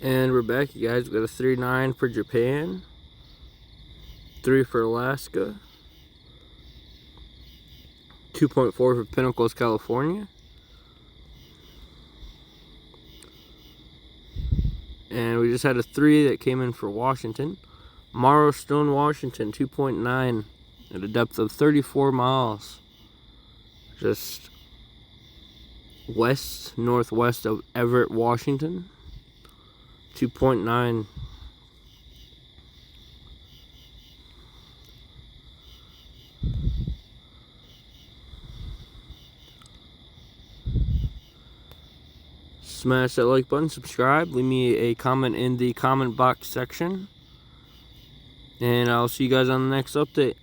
And we're back, you guys. We got a 3.9 for Japan, 3 for Alaska, 2.4 for Pinnacles, California, and we just had a 3 that came in for Washington, Marrowstone, Washington, 2.9 at a depth of 34 miles, just northwest of Everett, Washington. 2.9. Smash that like button, subscribe, leave me a comment in the comment box section, and I'll see you guys on the next update.